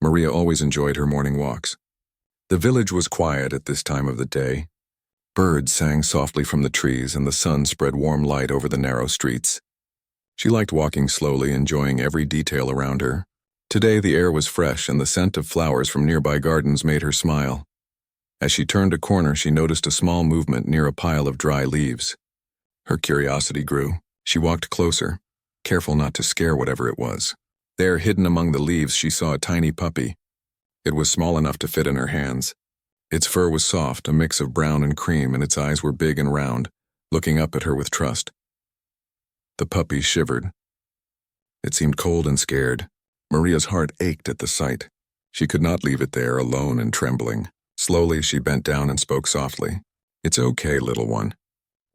Maria always enjoyed her morning walks. The village was quiet at this time of the day. Birds sang softly from the trees and the sun spread warm light over the narrow streets. She liked walking slowly, enjoying every detail around her. Today the air was fresh and the scent of flowers from nearby gardens made her smile. As she turned a corner, she noticed a small movement near a pile of dry leaves. Her curiosity grew. She walked closer, careful not to scare whatever it was. There, hidden among the leaves, she saw a tiny puppy. It was small enough to fit in her hands. Its fur was soft, a mix of brown and cream, and its eyes were big and round, looking up at her with trust. The puppy shivered. It seemed cold and scared. Maria's heart ached at the sight. She could not leave it there, alone and trembling. Slowly, she bent down and spoke softly. "It's okay, little one.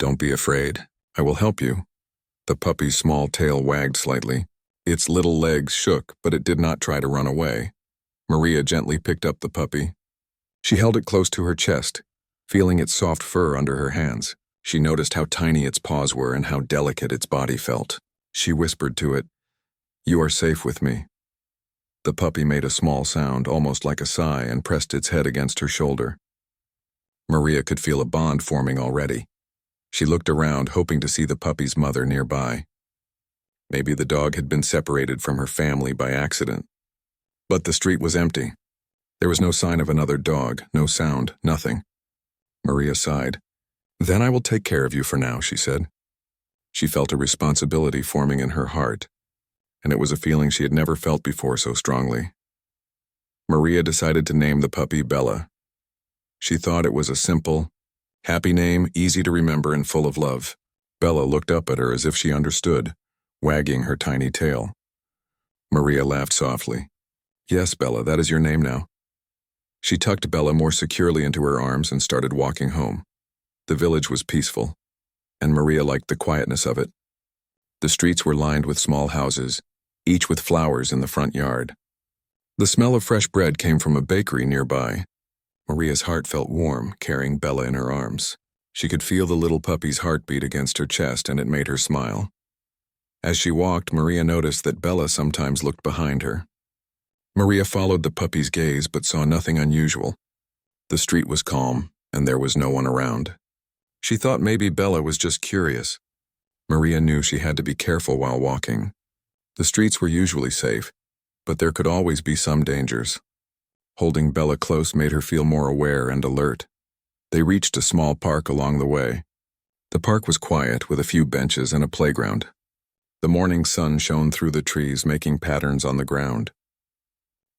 Don't be afraid. I will help you." The puppy's small tail wagged slightly. Its little legs shook, but it did not try to run away. Maria gently picked up the puppy. She held it close to her chest, feeling its soft fur under her hands. She noticed how tiny its paws were and how delicate its body felt. She whispered to it, "You are safe with me." The puppy made a small sound, almost like a sigh, and pressed its head against her shoulder. Maria could feel a bond forming already. She looked around, hoping to see the puppy's mother nearby. Maybe the dog had been separated from her family by accident. But the street was empty. There was no sign of another dog, no sound, nothing. Maria sighed. "Then I will take care of you for now," she said. She felt a responsibility forming in her heart, and it was a feeling she had never felt before so strongly. Maria decided to name the puppy Bella. She thought it was a simple, happy name, easy to remember and full of love. Bella looked up at her as if she understood, wagging her tiny tail. Maria laughed softly. "Yes, Bella, that is your name now." She tucked Bella more securely into her arms and started walking home. The village was peaceful, and Maria liked the quietness of it. The streets were lined with small houses, each with flowers in the front yard. The smell of fresh bread came from a bakery nearby. Maria's heart felt warm, carrying Bella in her arms. She could feel the little puppy's heartbeat against her chest, and it made her smile. As she walked, Maria noticed that Bella sometimes looked behind her. Maria followed the puppy's gaze but saw nothing unusual. The street was calm, and there was no one around. She thought maybe Bella was just curious. Maria knew she had to be careful while walking. The streets were usually safe, but there could always be some dangers. Holding Bella close made her feel more aware and alert. They reached a small park along the way. The park was quiet, with a few benches and a playground. The morning sun shone through the trees, making patterns on the ground.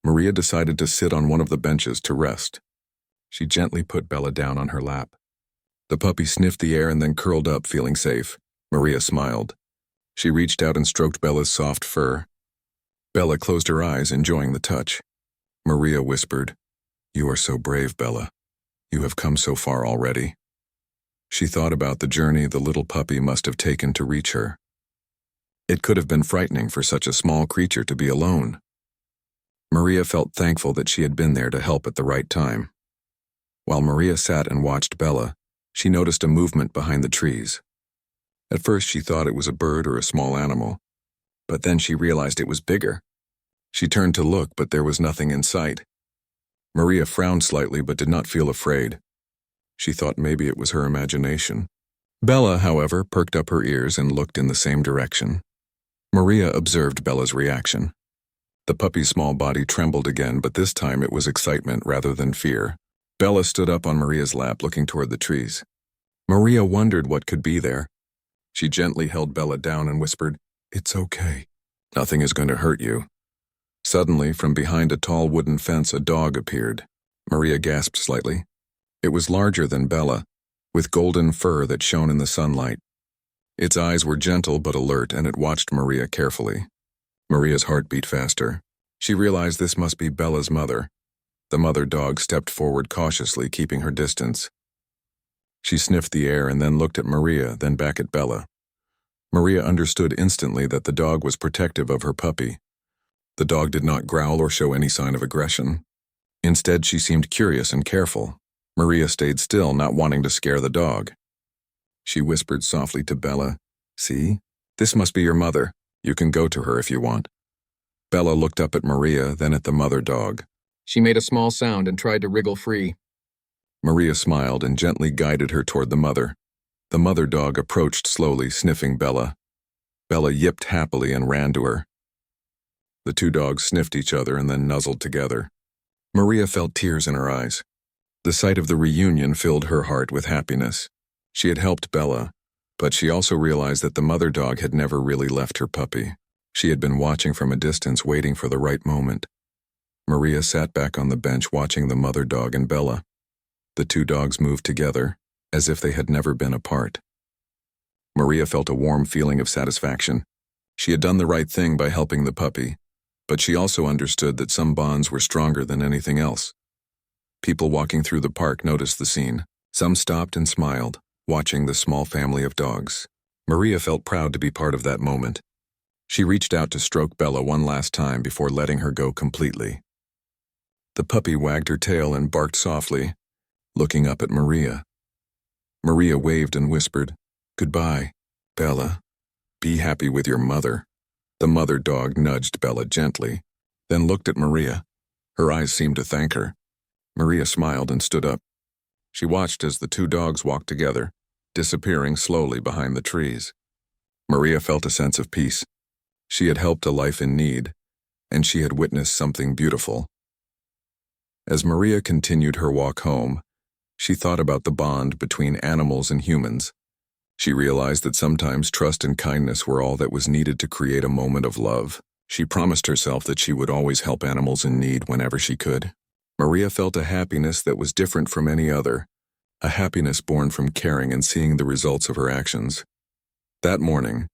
Maria decided to sit on one of the benches to rest. She gently put Bella down on her lap. The puppy sniffed the air and then curled up, feeling safe. Maria smiled. She reached out and stroked Bella's soft fur. Bella closed her eyes, enjoying the touch. Maria whispered, "You are so brave, Bella. You have come so far already." She thought about the journey the little puppy must have taken to reach her. It could have been frightening for such a small creature to be alone. Maria felt thankful that she had been there to help at the right time. While Maria sat and watched Bella, she noticed a movement behind the trees. At first she thought it was a bird or a small animal, but then she realized it was bigger. She turned to look, but there was nothing in sight. Maria frowned slightly but did not feel afraid. She thought maybe it was her imagination. Bella, however, perked up her ears and looked in the same direction. Maria observed Bella's reaction. The puppy's small body trembled again, but this time it was excitement rather than fear. Bella stood up on Maria's lap, looking toward the trees. Maria wondered what could be there. She gently held Bella down and whispered, "It's okay. Nothing is going to hurt you." Suddenly, from behind a tall wooden fence, a dog appeared. Maria gasped slightly. It was larger than Bella, with golden fur that shone in the sunlight. Its eyes were gentle but alert, and it watched Maria carefully. Maria's heart beat faster. She realized this must be Bella's mother. The mother dog stepped forward cautiously, keeping her distance. She sniffed the air and then looked at Maria, then back at Bella. Maria understood instantly that the dog was protective of her puppy. The dog did not growl or show any sign of aggression. Instead, she seemed curious and careful. Maria stayed still, not wanting to scare the dog. She whispered softly to Bella, "See, this must be your mother. You can go to her if you want." Bella looked up at Maria, then at the mother dog. She made a small sound and tried to wriggle free. Maria smiled and gently guided her toward the mother. The mother dog approached slowly, sniffing Bella. Bella yipped happily and ran to her. The two dogs sniffed each other and then nuzzled together. Maria felt tears in her eyes. The sight of the reunion filled her heart with happiness. She had helped Bella, but she also realized that the mother dog had never really left her puppy. She had been watching from a distance, waiting for the right moment. Maria sat back on the bench watching the mother dog and Bella. The two dogs moved together, as if they had never been apart. Maria felt a warm feeling of satisfaction. She had done the right thing by helping the puppy, but she also understood that some bonds were stronger than anything else. People walking through the park noticed the scene. Some stopped and smiled, watching the small family of dogs. Maria felt proud to be part of that moment. She reached out to stroke Bella one last time before letting her go completely. The puppy wagged her tail and barked softly, looking up at Maria. Maria waved and whispered, "Goodbye, Bella. Be happy with your mother." The mother dog nudged Bella gently, then looked at Maria. Her eyes seemed to thank her. Maria smiled and stood up. She watched as the two dogs walked together, disappearing slowly behind the trees. Maria felt a sense of peace. She had helped a life in need, and she had witnessed something beautiful. As Maria continued her walk home, she thought about the bond between animals and humans. She realized that sometimes trust and kindness were all that was needed to create a moment of love. She promised herself that she would always help animals in need whenever she could. Maria felt a happiness that was different from any other, a happiness born from caring and seeing the results of her actions. That morning,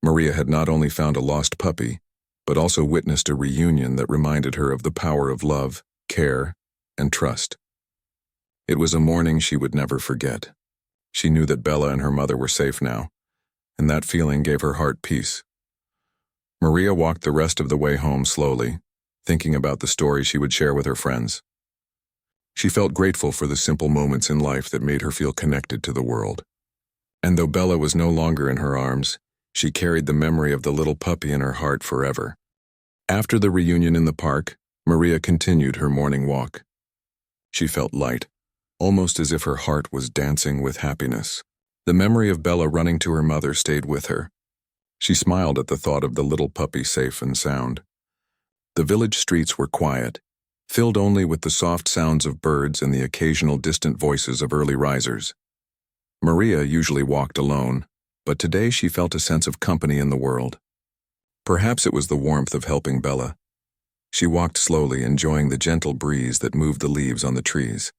Maria had not only found a lost puppy, but also witnessed a reunion that reminded her of the power of love, care, and trust. It was a morning she would never forget. She knew that Bella and her mother were safe now, and that feeling gave her heart peace. Maria walked the rest of the way home slowly, thinking about the story she would share with her friends. She felt grateful for the simple moments in life that made her feel connected to the world. And though Bella was no longer in her arms, she carried the memory of the little puppy in her heart forever. After the reunion in the park, Maria continued her morning walk. She felt light, almost as if her heart was dancing with happiness. The memory of Bella running to her mother stayed with her. She smiled at the thought of the little puppy safe and sound. The village streets were quiet, filled only with the soft sounds of birds and the occasional distant voices of early risers. Maria usually walked alone, but today she felt a sense of company in the world. Perhaps it was the warmth of helping Bella. She walked slowly, enjoying the gentle breeze that moved the leaves on the trees.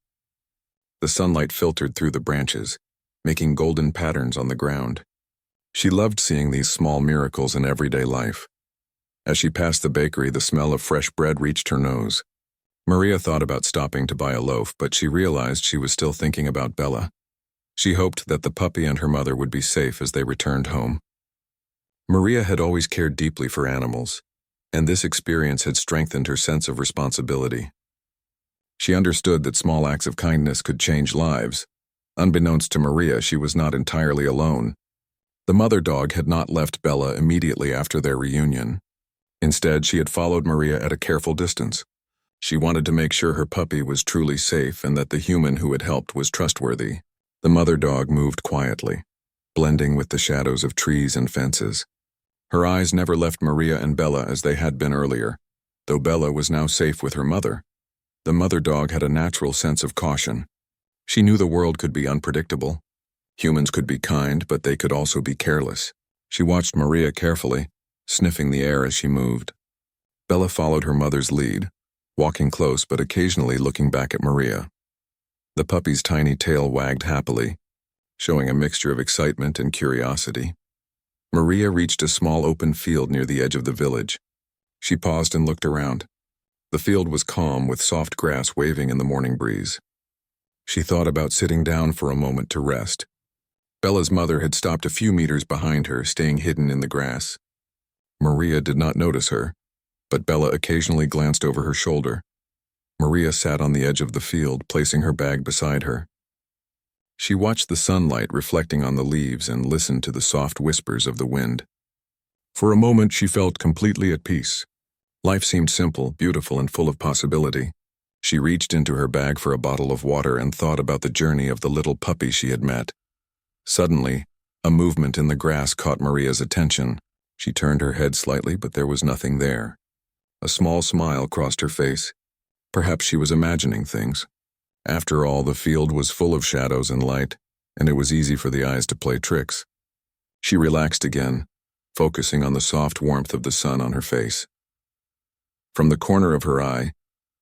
The sunlight filtered through the branches, making golden patterns on the ground. She loved seeing these small miracles in everyday life. As she passed the bakery, the smell of fresh bread reached her nose. Maria thought about stopping to buy a loaf, but she realized she was still thinking about Bella. She hoped that the puppy and her mother would be safe as they returned home. Maria had always cared deeply for animals, and this experience had strengthened her sense of responsibility. She understood that small acts of kindness could change lives. Unbeknownst to Maria, she was not entirely alone. The mother dog had not left Bella immediately after their reunion. Instead, she had followed Maria at a careful distance. She wanted to make sure her puppy was truly safe and that the human who had helped was trustworthy. The mother dog moved quietly, blending with the shadows of trees and fences. Her eyes never left Maria and Bella as they had been earlier. Though Bella was now safe with her mother, the mother dog had a natural sense of caution. She knew the world could be unpredictable. Humans could be kind, but they could also be careless. She watched Maria carefully, sniffing the air as she moved. Bella followed her mother's lead, walking close but occasionally looking back at Maria. The puppy's tiny tail wagged happily, showing a mixture of excitement and curiosity. Maria reached a small open field near the edge of the village. She paused and looked around. The field was calm with soft grass waving in the morning breeze. She thought about sitting down for a moment to rest. Bella's mother had stopped a few meters behind her, staying hidden in the grass. Maria did not notice her, but Bella occasionally glanced over her shoulder. Maria sat on the edge of the field, placing her bag beside her. She watched the sunlight reflecting on the leaves and listened to the soft whispers of the wind. For a moment, she felt completely at peace. Life seemed simple, beautiful, and full of possibility. She reached into her bag for a bottle of water and thought about the journey of the little puppy she had met. Suddenly, a movement in the grass caught Maria's attention. She turned her head slightly, but there was nothing there. A small smile crossed her face. Perhaps she was imagining things. After all, the field was full of shadows and light, and it was easy for the eyes to play tricks. She relaxed again, focusing on the soft warmth of the sun on her face. From the corner of her eye,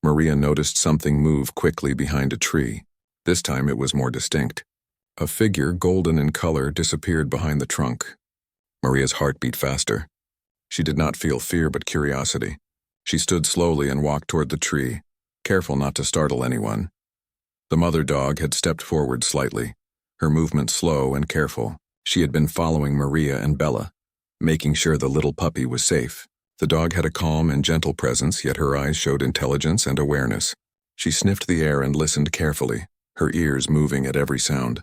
Maria noticed something move quickly behind a tree. This time it was more distinct. A figure, golden in color, disappeared behind the trunk. Maria's heart beat faster. She did not feel fear but curiosity. She stood slowly and walked toward the tree, careful not to startle anyone. The mother dog had stepped forward slightly, her movement slow and careful. She had been following Maria and Bella, making sure the little puppy was safe. The dog had a calm and gentle presence, yet her eyes showed intelligence and awareness. She sniffed the air and listened carefully, her ears moving at every sound.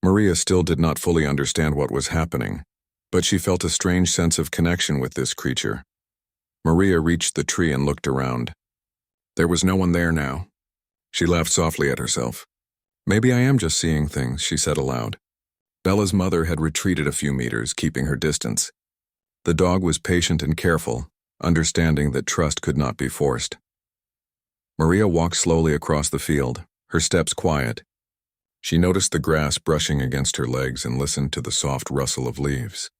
Maria still did not fully understand what was happening, but she felt a strange sense of connection with this creature. Maria reached the tree and looked around. There was no one there now. She laughed softly at herself. Maybe I am just seeing things, she said aloud. Bella's mother had retreated a few meters, keeping her distance. The dog was patient and careful, understanding that trust could not be forced. Maria walked slowly across the field, her steps quiet. She noticed the grass brushing against her legs and listened to the soft rustle of leaves.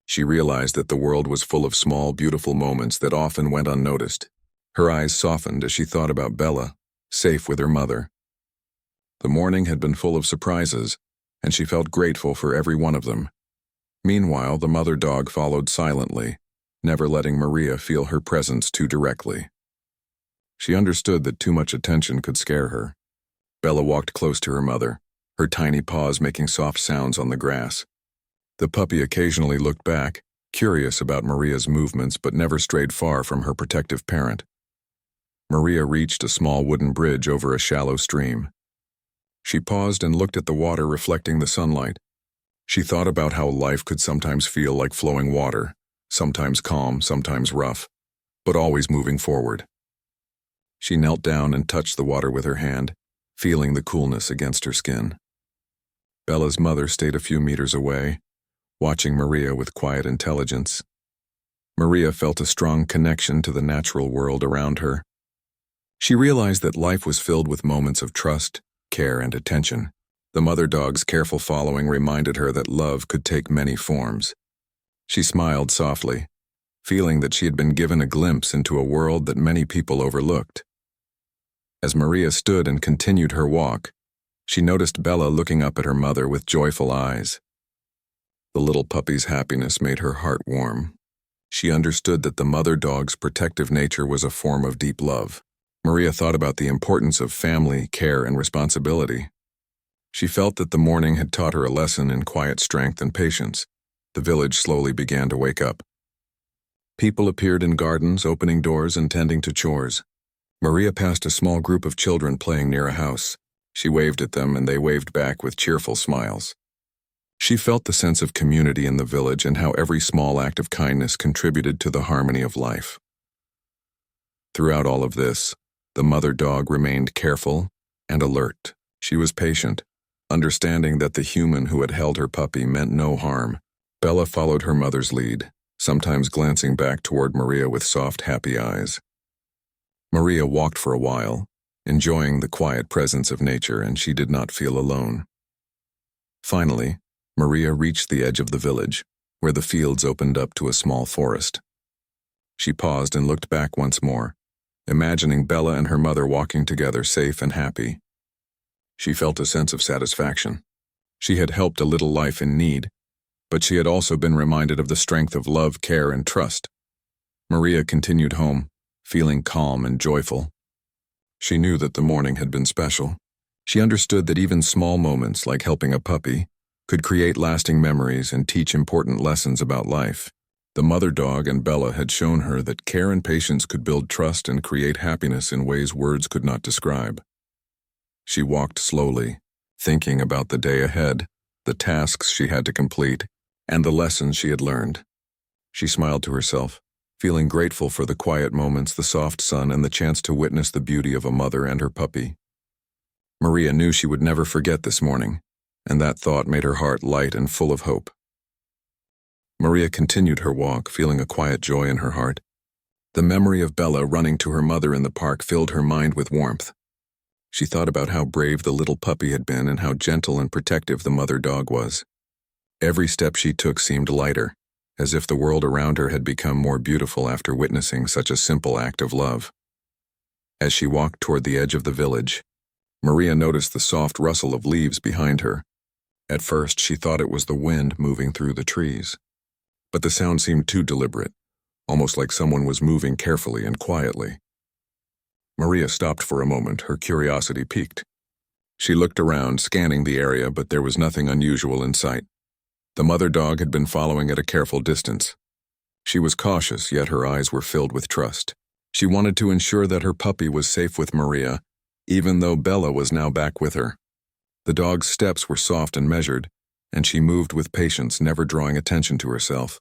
She realized that the world was full of small, beautiful moments that often went unnoticed. Her eyes softened as she thought about Bella, safe with her mother. The morning had been full of surprises, and she felt grateful for every one of them. Meanwhile, the mother dog followed silently, never letting Maria feel her presence too directly. She understood that too much attention could scare her. Bella walked close to her mother, her tiny paws making soft sounds on the grass. The puppy occasionally looked back, curious about Maria's movements but never strayed far from her protective parent. Maria reached a small wooden bridge over a shallow stream. She paused and looked at the water reflecting the sunlight. She thought about how life could sometimes feel like flowing water, sometimes calm, sometimes rough, but always moving forward. She knelt down and touched the water with her hand, feeling the coolness against her skin. Bella's mother stayed a few meters away, watching Maria with quiet intelligence. Maria felt a strong connection to the natural world around her. She realized that life was filled with moments of trust, care, and attention. The mother dog's careful following reminded her that love could take many forms. She smiled softly, feeling that she had been given a glimpse into a world that many people overlooked. As Maria stood and continued her walk, she noticed Bella looking up at her mother with joyful eyes. The little puppy's happiness made her heart warm. She understood that the mother dog's protective nature was a form of deep love. Maria thought about the importance of family, care, and responsibility. She felt that the morning had taught her a lesson in quiet strength and patience. The village slowly began to wake up. People appeared in gardens, opening doors and tending to chores. Maria passed a small group of children playing near a house. She waved at them and they waved back with cheerful smiles. She felt the sense of community in the village and how every small act of kindness contributed to the harmony of life. Throughout all of this, the mother dog remained careful and alert. She was patient, understanding that the human who had held her puppy meant no harm. Bella followed her mother's lead, sometimes glancing back toward Maria with soft, happy eyes. Maria walked for a while, enjoying the quiet presence of nature, and she did not feel alone. Finally, Maria reached the edge of the village, where the fields opened up to a small forest. She paused and looked back once more, imagining Bella and her mother walking together safe and happy. She felt a sense of satisfaction. She had helped a little life in need, but she had also been reminded of the strength of love, care, and trust. Maria continued home, feeling calm and joyful. She knew that the morning had been special. She understood that even small moments, like helping a puppy, could create lasting memories and teach important lessons about life. The mother dog and Bella had shown her that care and patience could build trust and create happiness in ways words could not describe. She walked slowly, thinking about the day ahead, the tasks she had to complete, and the lessons she had learned. She smiled to herself, feeling grateful for the quiet moments, the soft sun, and the chance to witness the beauty of a mother and her puppy. Maria knew she would never forget this morning, and that thought made her heart light and full of hope. Maria continued her walk, feeling a quiet joy in her heart. The memory of Bella running to her mother in the park filled her mind with warmth. She thought about how brave the little puppy had been and how gentle and protective the mother dog was. Every step she took seemed lighter, as if the world around her had become more beautiful after witnessing such a simple act of love. As she walked toward the edge of the village, Maria noticed the soft rustle of leaves behind her. At first, she thought it was the wind moving through the trees. But the sound seemed too deliberate, almost like someone was moving carefully and quietly. Maria stopped for a moment, her curiosity piqued. She looked around, scanning the area, but there was nothing unusual in sight. The mother dog had been following at a careful distance. She was cautious, yet her eyes were filled with trust. She wanted to ensure that her puppy was safe with Maria, even though Bella was now back with her. The dog's steps were soft and measured, and she moved with patience, never drawing attention to herself.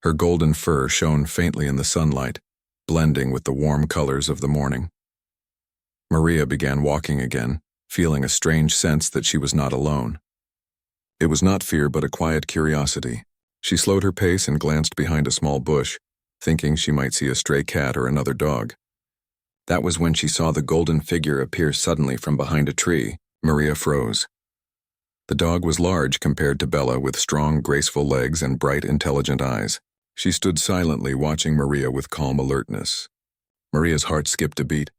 Her golden fur shone faintly in the sunlight, blending with the warm colors of the morning. Maria began walking again, feeling a strange sense that she was not alone. It was not fear, but a quiet curiosity. She slowed her pace and glanced behind a small bush, thinking she might see a stray cat or another dog. That was when she saw the golden figure appear suddenly from behind a tree. Maria froze. The dog was large compared to Bella, with strong, graceful legs and bright, intelligent eyes. She stood silently, watching Maria with calm alertness. Maria's heart skipped a beat.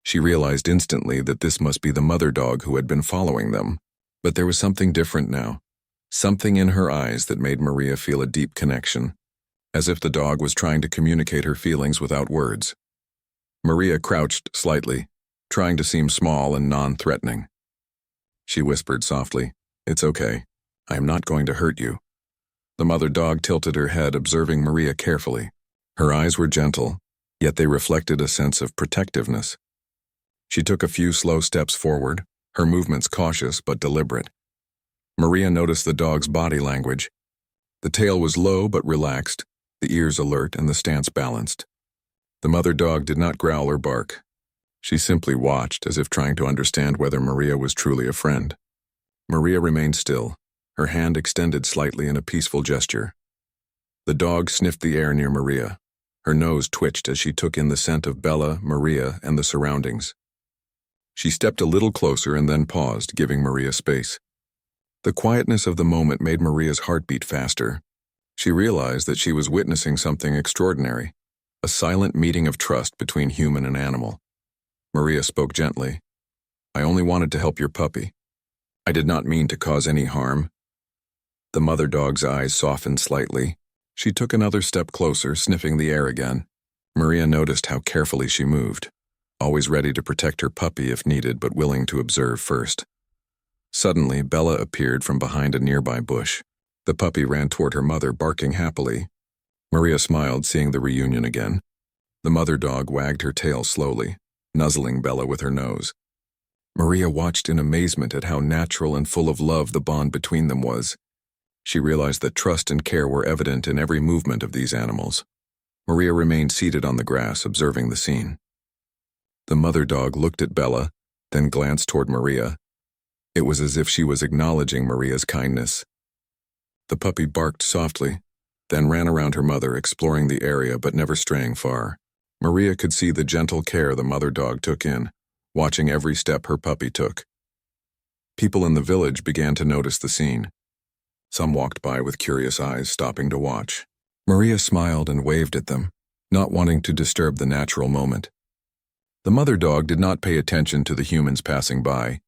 She realized instantly that this must be the mother dog who had been following them. But there was something different now. Something in her eyes that made Maria feel a deep connection, as if the dog was trying to communicate her feelings without words. Maria crouched slightly, trying to seem small and non-threatening. She whispered softly, "It's okay. I am not going to hurt you." The mother dog tilted her head, observing Maria carefully. Her eyes were gentle, yet they reflected a sense of protectiveness. She took a few slow steps forward, her movements cautious but deliberate. Maria noticed the dog's body language. The tail was low but relaxed, the ears alert, and the stance balanced. The mother dog did not growl or bark. She simply watched, as if trying to understand whether Maria was truly a friend. Maria remained still, her hand extended slightly in a peaceful gesture. The dog sniffed the air near Maria. Her nose twitched as she took in the scent of Bella, Maria, and the surroundings. She stepped a little closer and then paused, giving Maria space. The quietness of the moment made Maria's heart beat faster. She realized that she was witnessing something extraordinary, a silent meeting of trust between human and animal. Maria spoke gently. "I only wanted to help your puppy. I did not mean to cause any harm." The mother dog's eyes softened slightly. She took another step closer, sniffing the air again. Maria noticed how carefully she moved, always ready to protect her puppy if needed, but willing to observe first. Suddenly, Bella appeared from behind a nearby bush. The puppy ran toward her mother, barking happily. Maria smiled, seeing the reunion again. The mother dog wagged her tail slowly, nuzzling Bella with her nose. Maria watched in amazement at how natural and full of love the bond between them was. She realized that trust and care were evident in every movement of these animals. Maria remained seated on the grass, observing the scene. The mother dog looked at Bella, then glanced toward Maria. It was as if she was acknowledging Maria's kindness. The puppy barked softly, then ran around her mother, exploring the area but never straying far. Maria could see the gentle care the mother dog took in, watching every step her puppy took. People in the village began to notice the scene. Some walked by with curious eyes, stopping to watch. Maria smiled and waved at them, not wanting to disturb the natural moment. The mother dog did not pay attention to the humans passing by.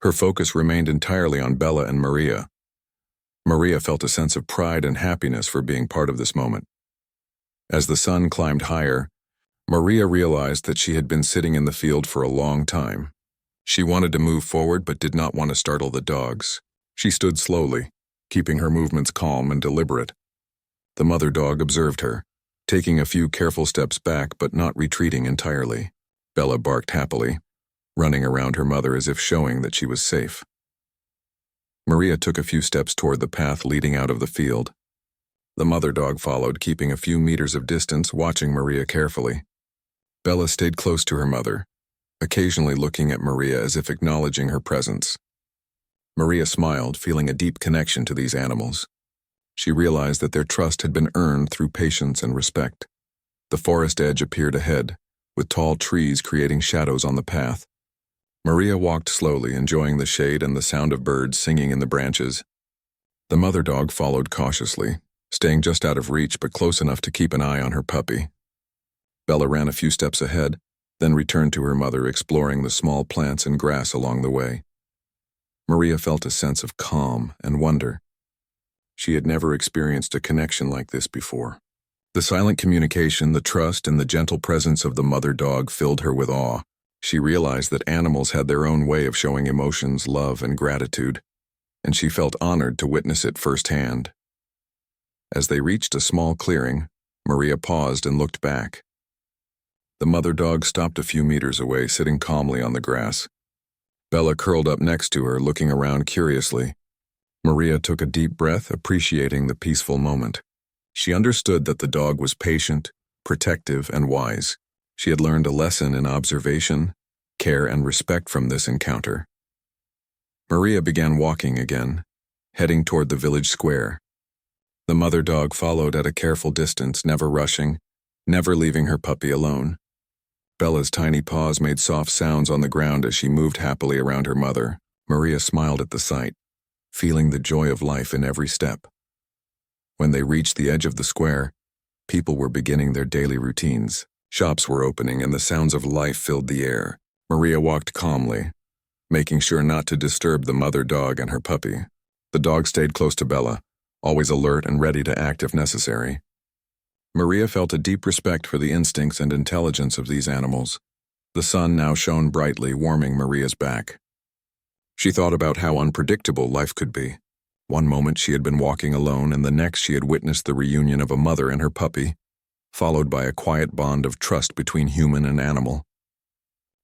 Her focus remained entirely on Bella and Maria. Maria felt a sense of pride and happiness for being part of this moment. As the sun climbed higher, Maria realized that she had been sitting in the field for a long time. She wanted to move forward but did not want to startle the dogs. She stood slowly, keeping her movements calm and deliberate. The mother dog observed her, taking a few careful steps back but not retreating entirely. Bella barked happily, running around her mother as if showing that she was safe. Maria took a few steps toward the path leading out of the field. The mother dog followed, keeping a few meters of distance, watching Maria carefully. Bella stayed close to her mother, occasionally looking at Maria as if acknowledging her presence. Maria smiled, feeling a deep connection to these animals. She realized that their trust had been earned through patience and respect. The forest edge appeared ahead, with tall trees creating shadows on the path. Maria walked slowly, enjoying the shade and the sound of birds singing in the branches. The mother dog followed cautiously, staying just out of reach but close enough to keep an eye on her puppy. Bella ran a few steps ahead, then returned to her mother, exploring the small plants and grass along the way. Maria felt a sense of calm and wonder. She had never experienced a connection like this before. The silent communication, the trust, and the gentle presence of the mother dog filled her with awe. She realized that animals had their own way of showing emotions, love, and gratitude, and she felt honored to witness it firsthand. As they reached a small clearing, Maria paused and looked back. The mother dog stopped a few meters away, sitting calmly on the grass. Bella curled up next to her, looking around curiously. Maria took a deep breath, appreciating the peaceful moment. She understood that the dog was patient, protective, and wise. She had learned a lesson in observation, care, and respect from this encounter. Maria began walking again, heading toward the village square. The mother dog followed at a careful distance, never rushing, never leaving her puppy alone. Bella's tiny paws made soft sounds on the ground as she moved happily around her mother. Maria smiled at the sight, feeling the joy of life in every step. When they reached the edge of the square, people were beginning their daily routines. Shops were opening and the sounds of life filled the air. Maria walked calmly, making sure not to disturb the mother dog and her puppy. The dog stayed close to Bella, always alert and ready to act if necessary. Maria felt a deep respect for the instincts and intelligence of these animals. The sun now shone brightly, warming Maria's back. She thought about how unpredictable life could be. One moment she had been walking alone, and the next she had witnessed the reunion of a mother and her puppy, followed by a quiet bond of trust between human and animal.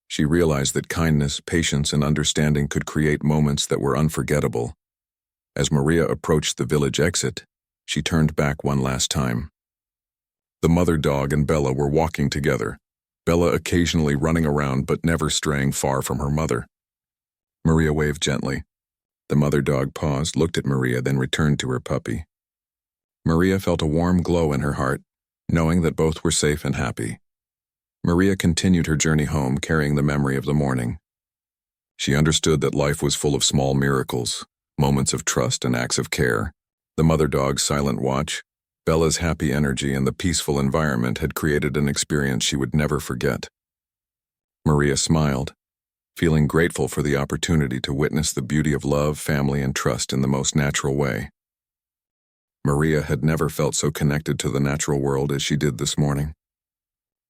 She realized that kindness, patience, and understanding could create moments that were unforgettable. As Maria approached the village exit, she turned back one last time. The mother dog and Bella were walking together, Bella occasionally running around but never straying far from her mother. Maria waved gently. The mother dog paused, looked at Maria, then returned to her puppy. Maria felt a warm glow in her heart, knowing that both were safe and happy. Maria continued her journey home, carrying the memory of the morning. She understood that life was full of small miracles, moments of trust and acts of care. The mother dog's silent watch, Bella's happy energy, and the peaceful environment had created an experience she would never forget. Maria smiled, feeling grateful for the opportunity to witness the beauty of love, family, and trust in the most natural way. Maria had never felt so connected to the natural world as she did this morning.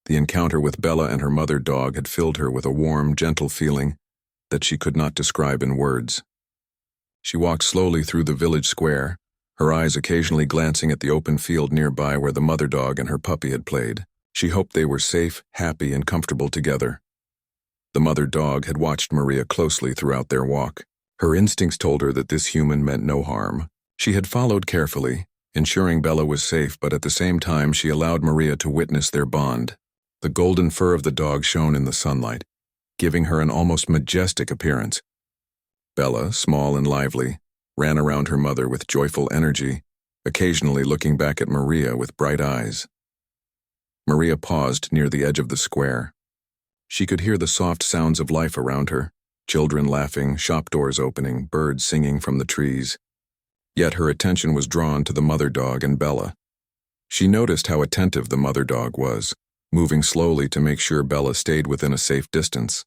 The encounter with Bella and her mother dog had filled her with a warm, gentle feeling that she could not describe in words. She walked slowly through the village square, her eyes occasionally glancing at the open field nearby where the mother dog and her puppy had played. She hoped they were safe, happy, and comfortable together. The mother dog had watched Maria closely throughout their walk. Her instincts told her that this human meant no harm. She had followed carefully, ensuring Bella was safe, but at the same time she allowed Maria to witness their bond. The golden fur of the dog shone in the sunlight, giving her an almost majestic appearance. Bella, small and lively, ran around her mother with joyful energy, occasionally looking back at Maria with bright eyes. Maria paused near the edge of the square. She could hear the soft sounds of life around her, children laughing, shop doors opening, birds singing from the trees. Yet her attention was drawn to the mother dog and Bella. She noticed how attentive the mother dog was, moving slowly to make sure Bella stayed within a safe distance.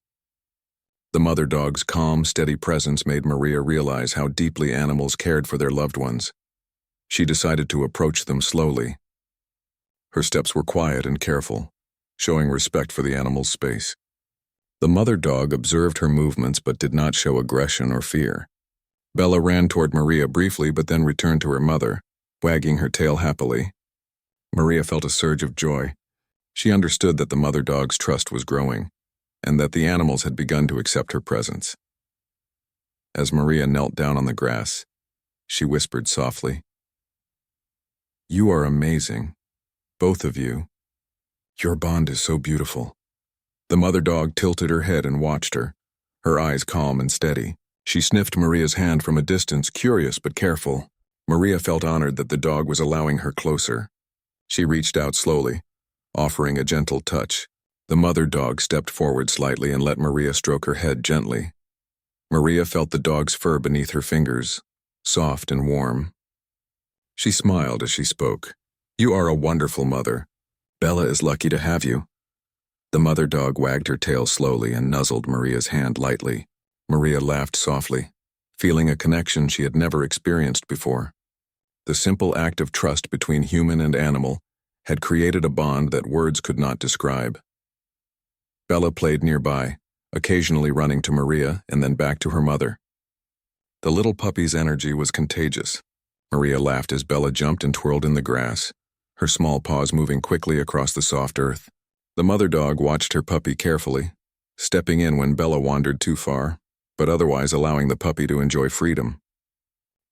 The mother dog's calm, steady presence made Maria realize how deeply animals cared for their loved ones. She decided to approach them slowly. Her steps were quiet and careful, showing respect for the animal's space. The mother dog observed her movements but did not show aggression or fear. Bella ran toward Maria briefly but then returned to her mother, wagging her tail happily. Maria felt a surge of joy. She understood that the mother dog's trust was growing, and that the animals had begun to accept her presence. As Maria knelt down on the grass, she whispered softly, You are amazing. Both of you. Your bond is so beautiful. The mother dog tilted her head and watched her, her eyes calm and steady. She sniffed Maria's hand from a distance, curious but careful. Maria felt honored that the dog was allowing her closer. She reached out slowly, offering a gentle touch. The mother dog stepped forward slightly and let Maria stroke her head gently. Maria felt the dog's fur beneath her fingers, soft and warm. She smiled as she spoke. You are a wonderful mother. Bella is lucky to have you. The mother dog wagged her tail slowly and nuzzled Maria's hand lightly. Maria laughed softly, feeling a connection she had never experienced before. The simple act of trust between human and animal had created a bond that words could not describe. Bella played nearby, occasionally running to Maria and then back to her mother. The little puppy's energy was contagious. Maria laughed as Bella jumped and twirled in the grass, her small paws moving quickly across the soft earth. The mother dog watched her puppy carefully, stepping in when Bella wandered too far, but otherwise allowing the puppy to enjoy freedom.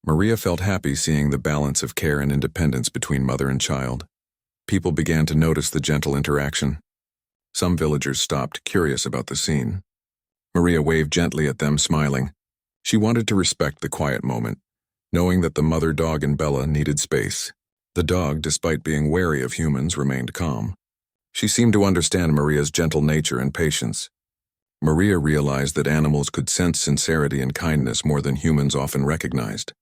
Maria felt happy seeing the balance of care and independence between mother and child. People began to notice the gentle interaction. Some villagers stopped, curious about the scene. Maria waved gently at them, smiling. She wanted to respect the quiet moment, knowing that the mother dog and Bella needed space. The dog, despite being wary of humans, remained calm. She seemed to understand Maria's gentle nature and patience. Maria realized that animals could sense sincerity and kindness more than humans often recognized.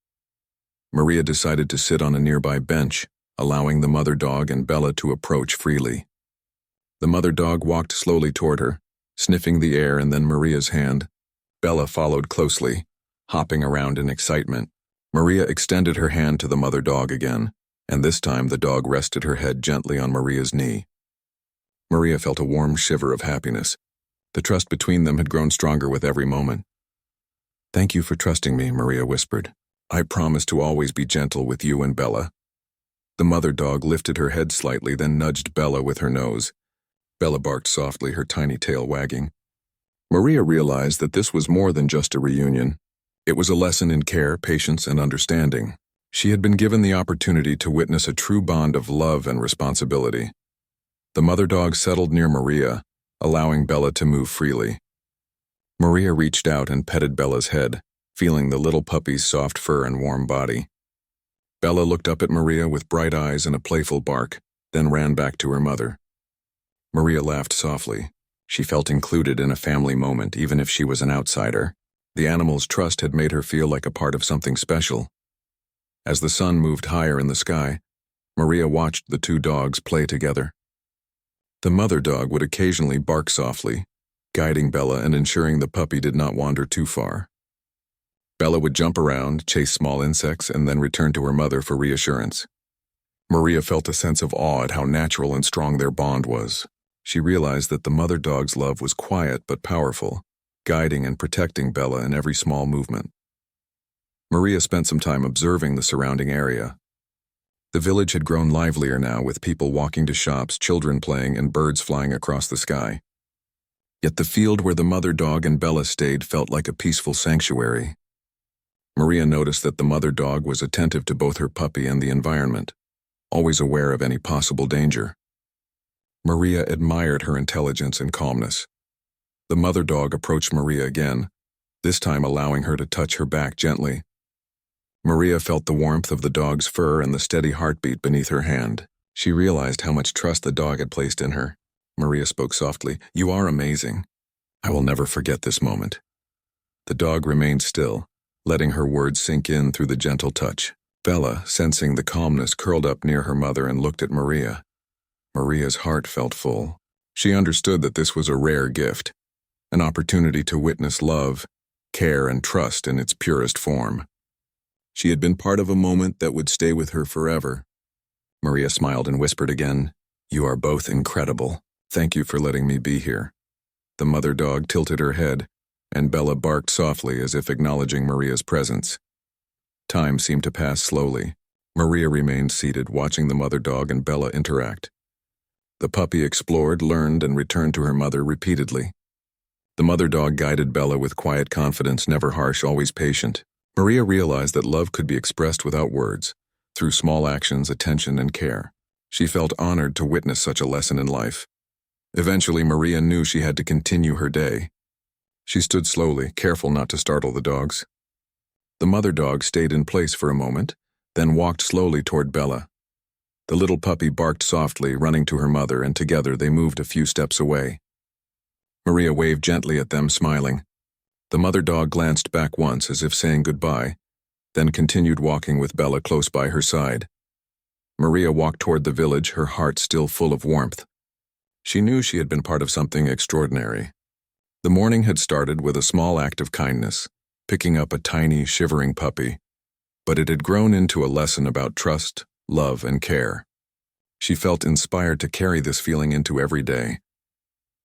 Maria decided to sit on a nearby bench, allowing the mother dog and Bella to approach freely. The mother dog walked slowly toward her, sniffing the air and then Maria's hand. Bella followed closely, hopping around in excitement. Maria extended her hand to the mother dog again, and this time the dog rested her head gently on Maria's knee. Maria felt a warm shiver of happiness. The trust between them had grown stronger with every moment. Thank you for trusting me, Maria whispered. I promise to always be gentle with you and Bella. The mother dog lifted her head slightly, then nudged Bella with her nose. Bella barked softly, her tiny tail wagging. Maria realized that this was more than just a reunion. It was a lesson in care, patience, and understanding. She had been given the opportunity to witness a true bond of love and responsibility. The mother dog settled near Maria, allowing Bella to move freely. Maria reached out and petted Bella's head, feeling the little puppy's soft fur and warm body. Bella looked up at Maria with bright eyes and a playful bark, then ran back to her mother. Maria laughed softly. She felt included in a family moment, even if she was an outsider. The animal's trust had made her feel like a part of something special. As the sun moved higher in the sky, Maria watched the two dogs play together. The mother dog would occasionally bark softly, guiding Bella and ensuring the puppy did not wander too far. Bella would jump around, chase small insects, and then return to her mother for reassurance. Maria felt a sense of awe at how natural and strong their bond was. She realized that the mother dog's love was quiet but powerful, guiding and protecting Bella in every small movement. Maria spent some time observing the surrounding area. The village had grown livelier now, with people walking to shops, children playing, and birds flying across the sky. Yet the field where the mother dog and Bella stayed felt like a peaceful sanctuary. Maria noticed that the mother dog was attentive to both her puppy and the environment, always aware of any possible danger. Maria admired her intelligence and calmness. The mother dog approached Maria again, this time allowing her to touch her back gently. Maria felt the warmth of the dog's fur and the steady heartbeat beneath her hand. She realized how much trust the dog had placed in her. Maria spoke softly. You are amazing. I will never forget this moment. The dog remained still, letting her words sink in through the gentle touch. Bella, sensing the calmness, curled up near her mother and looked at Maria. Maria's heart felt full. She understood that this was a rare gift, an opportunity to witness love, care, and trust in its purest form. She had been part of a moment that would stay with her forever. Maria smiled and whispered again, You are both incredible. Thank you for letting me be here. The mother dog tilted her head, and Bella barked softly as if acknowledging Maria's presence. Time seemed to pass slowly. Maria remained seated, watching the mother dog and Bella interact. The puppy explored, learned, and returned to her mother repeatedly. The mother dog guided Bella with quiet confidence, never harsh, always patient. Maria realized that love could be expressed without words, through small actions, attention, and care. She felt honored to witness such a lesson in life. Eventually, Maria knew she had to continue her day. She stood slowly, careful not to startle the dogs. The mother dog stayed in place for a moment, then walked slowly toward Bella. The little puppy barked softly, running to her mother, and together they moved a few steps away. Maria waved gently at them, smiling. The mother dog glanced back once as if saying goodbye, then continued walking with Bella close by her side. Maria walked toward the village, her heart still full of warmth. She knew she had been part of something extraordinary. The morning had started with a small act of kindness, picking up a tiny, shivering puppy, but it had grown into a lesson about trust, love, and care. She felt inspired to carry this feeling into every day.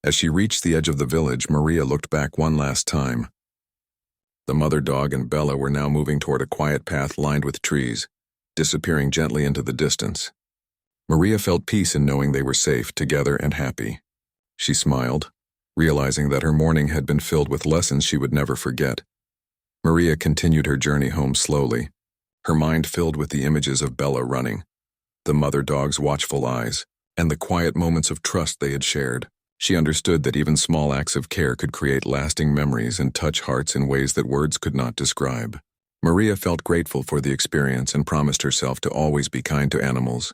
As she reached the edge of the village, Maria looked back one last time. The mother dog and Bella were now moving toward a quiet path lined with trees, disappearing gently into the distance. Maria felt peace in knowing they were safe, together, and happy. She smiled, realizing that her morning had been filled with lessons she would never forget. Maria continued her journey home slowly, her mind filled with the images of Bella running, the mother dog's watchful eyes, and the quiet moments of trust they had shared. She understood that even small acts of care could create lasting memories and touch hearts in ways that words could not describe. Maria felt grateful for the experience and promised herself to always be kind to animals,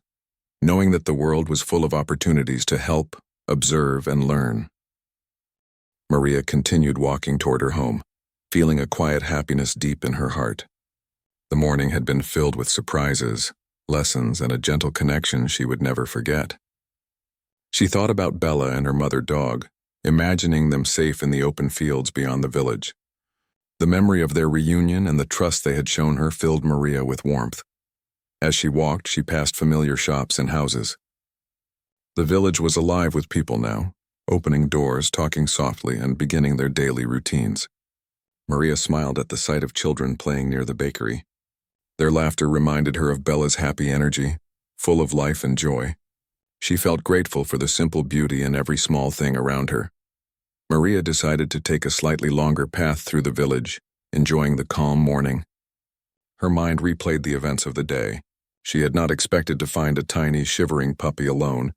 knowing that the world was full of opportunities to help, observe, and learn. Maria continued walking toward her home, feeling a quiet happiness deep in her heart. The morning had been filled with surprises, lessons, and a gentle connection she would never forget. She thought about Bella and her mother dog, imagining them safe in the open fields beyond the village. The memory of their reunion and the trust they had shown her filled Maria with warmth. As she walked, she passed familiar shops and houses. The village was alive with people now, opening doors, talking softly, and beginning their daily routines. Maria smiled at the sight of children playing near the bakery. Their laughter reminded her of Bella's happy energy, full of life and joy. She felt grateful for the simple beauty in every small thing around her. Maria decided to take a slightly longer path through the village, enjoying the calm morning. Her mind replayed the events of the day. She had not expected to find a tiny, shivering puppy alone,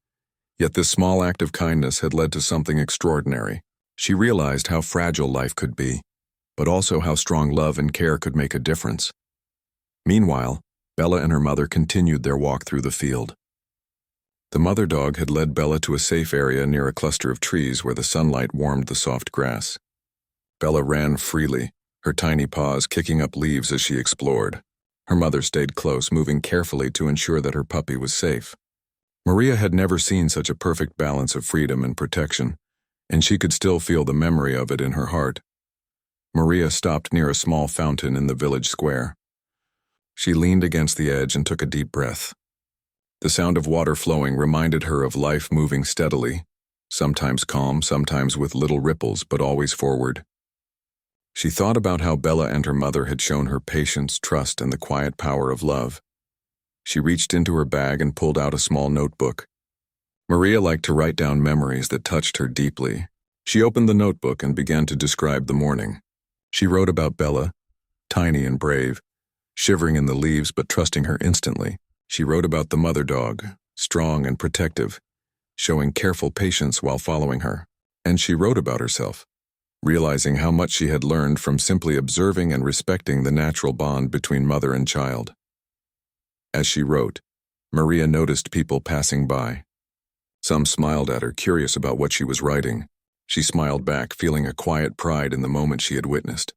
yet this small act of kindness had led to something extraordinary. She realized how fragile life could be, but also how strong love and care could make a difference. Meanwhile, Bella and her mother continued their walk through the field. The mother dog had led Bella to a safe area near a cluster of trees where the sunlight warmed the soft grass. Bella ran freely, her tiny paws kicking up leaves as she explored. Her mother stayed close, moving carefully to ensure that her puppy was safe. Maria had never seen such a perfect balance of freedom and protection, and she could still feel the memory of it in her heart. Maria stopped near a small fountain in the village square. She leaned against the edge and took a deep breath. The sound of water flowing reminded her of life moving steadily, sometimes calm, sometimes with little ripples, but always forward. She thought about how Bella and her mother had shown her patience, trust, and the quiet power of love. She reached into her bag and pulled out a small notebook. Maria liked to write down memories that touched her deeply. She opened the notebook and began to describe the morning. She wrote about Bella, tiny and brave, shivering in the leaves but trusting her instantly. She wrote about the mother dog, strong and protective, showing careful patience while following her. And she wrote about herself, realizing how much she had learned from simply observing and respecting the natural bond between mother and child. As she wrote, Maria noticed people passing by. Some smiled at her, curious about what she was writing. She smiled back, feeling a quiet pride in the moment she had witnessed.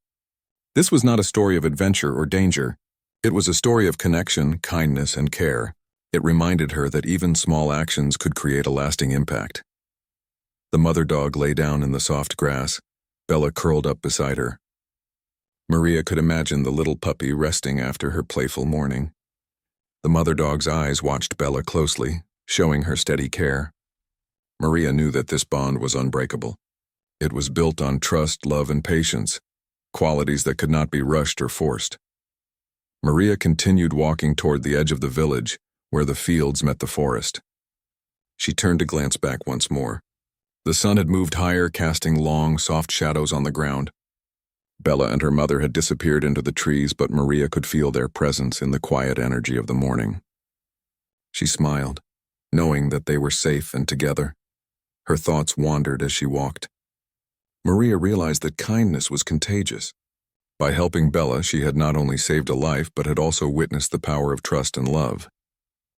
This was not a story of adventure or danger. It was a story of connection, kindness, and care. It reminded her that even small actions could create a lasting impact. The mother dog lay down in the soft grass, Bella curled up beside her. Maria could imagine the little puppy resting after her playful morning. The mother dog's eyes watched Bella closely, showing her steady care. Maria knew that this bond was unbreakable. It was built on trust, love, and patience, qualities that could not be rushed or forced. Maria continued walking toward the edge of the village, where the fields met the forest. She turned to glance back once more. The sun had moved higher, casting long, soft shadows on the ground. Bella and her mother had disappeared into the trees, but Maria could feel their presence in the quiet energy of the morning. She smiled, knowing that they were safe and together. Her thoughts wandered as she walked. Maria realized that kindness was contagious. By helping Bella, she had not only saved a life, but had also witnessed the power of trust and love.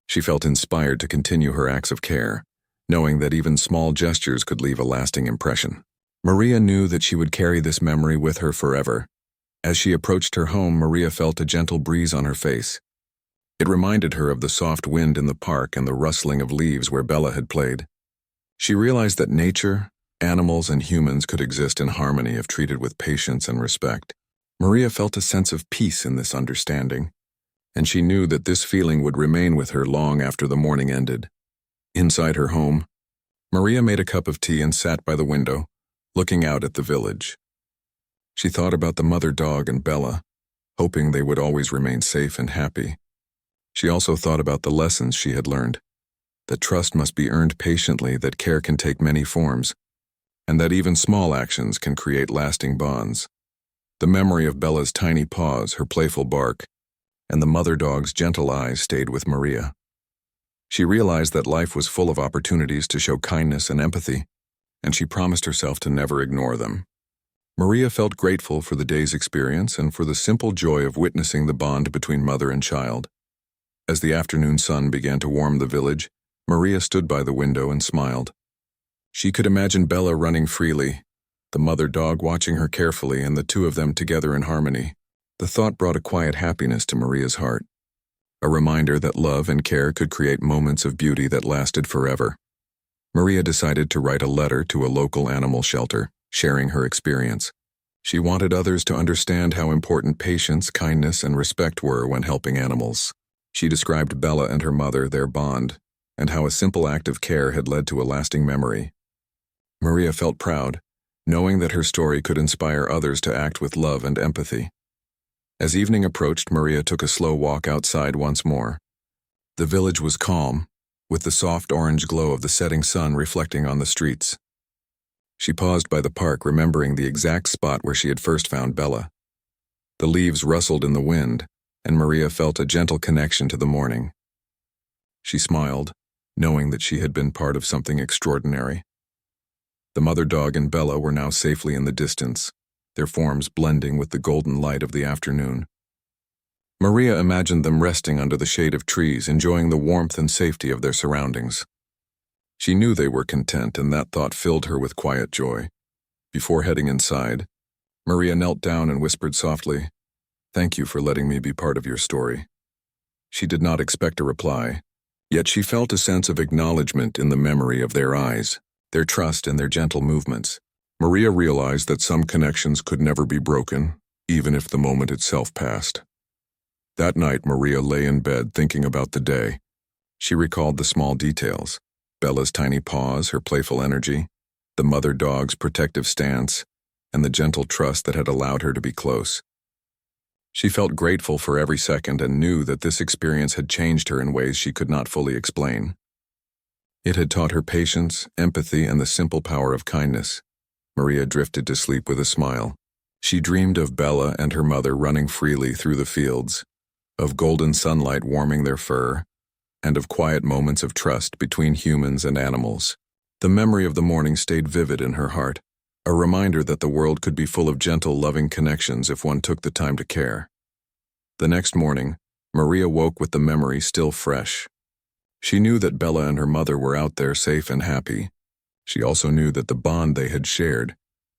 She felt inspired to continue her acts of care, knowing that even small gestures could leave a lasting impression. Maria knew that she would carry this memory with her forever. As she approached her home, Maria felt a gentle breeze on her face. It reminded her of the soft wind in the park and the rustling of leaves where Bella had played. She realized that nature, animals, and humans could exist in harmony if treated with patience and respect. Maria felt a sense of peace in this understanding, and she knew that this feeling would remain with her long after the morning ended. Inside her home, Maria made a cup of tea and sat by the window, looking out at the village. She thought about the mother dog and Bella, hoping they would always remain safe and happy. She also thought about the lessons she had learned, that trust must be earned patiently, that care can take many forms, and that even small actions can create lasting bonds. The memory of Bella's tiny paws, her playful bark, and the mother dog's gentle eyes stayed with Maria. She realized that life was full of opportunities to show kindness and empathy, and she promised herself to never ignore them. Maria felt grateful for the day's experience and for the simple joy of witnessing the bond between mother and child. As the afternoon sun began to warm the village, Maria stood by the window and smiled. She could imagine Bella running freely, the mother dog watching her carefully, and the two of them together in harmony. The thought brought a quiet happiness to Maria's heart, a reminder that love and care could create moments of beauty that lasted forever. Maria decided to write a letter to a local animal shelter, sharing her experience. She wanted others to understand how important patience, kindness, and respect were when helping animals. She described Bella and her mother, their bond, and how a simple act of care had led to a lasting memory. Maria felt proud, knowing that her story could inspire others to act with love and empathy. As evening approached, Maria took a slow walk outside once more. The village was calm, with the soft orange glow of the setting sun reflecting on the streets. She paused by the park, remembering the exact spot where she had first found Bella. The leaves rustled in the wind, and Maria felt a gentle connection to the morning. She smiled, knowing that she had been part of something extraordinary. The mother dog and Bella were now safely in the distance, their forms blending with the golden light of the afternoon. Maria imagined them resting under the shade of trees, enjoying the warmth and safety of their surroundings. She knew they were content, and that thought filled her with quiet joy. Before heading inside, Maria knelt down and whispered softly, "Thank you for letting me be part of your story." She did not expect a reply, yet she felt a sense of acknowledgement in the memory of their eyes, their trust, and their gentle movements. Maria realized that some connections could never be broken, even if the moment itself passed. That night, Maria lay in bed thinking about the day. She recalled the small details: Bella's tiny paws, her playful energy, the mother dog's protective stance, and the gentle trust that had allowed her to be close. She felt grateful for every second and knew that this experience had changed her in ways she could not fully explain. It had taught her patience, empathy, and the simple power of kindness. Maria drifted to sleep with a smile. She dreamed of Bella and her mother running freely through the fields, of golden sunlight warming their fur, and of quiet moments of trust between humans and animals. The memory of the morning stayed vivid in her heart, a reminder that the world could be full of gentle, loving connections if one took the time to care. The next morning, Maria woke with the memory still fresh. She knew that Bella and her mother were out there safe and happy. She also knew that the bond they had shared,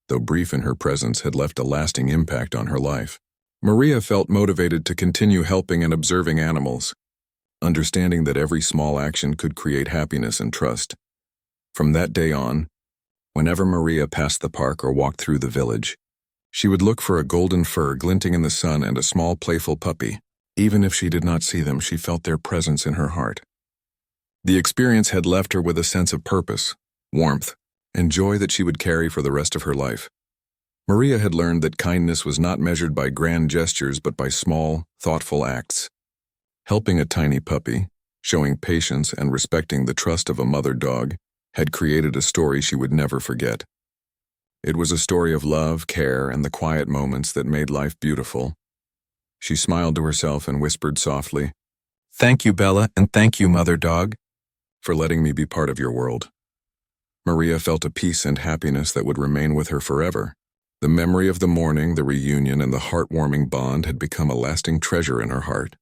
though brief in her presence, had left a lasting impact on her life. Maria felt motivated to continue helping and observing animals, understanding that every small action could create happiness and trust. From that day on, whenever Maria passed the park or walked through the village, she would look for a golden fur glinting in the sun and a small playful puppy. Even if she did not see them, she felt their presence in her heart. The experience had left her with a sense of purpose, warmth, and joy that she would carry for the rest of her life. Maria had learned that kindness was not measured by grand gestures but by small, thoughtful acts. Helping a tiny puppy, showing patience, and respecting the trust of a mother dog had created a story she would never forget. It was a story of love, care, and the quiet moments that made life beautiful. She smiled to herself and whispered softly, "Thank you, Bella, and thank you, Mother Dog, for letting me be part of your world." Maria felt a peace and happiness that would remain with her forever. The memory of the morning, the reunion, and the heartwarming bond had become a lasting treasure in her heart.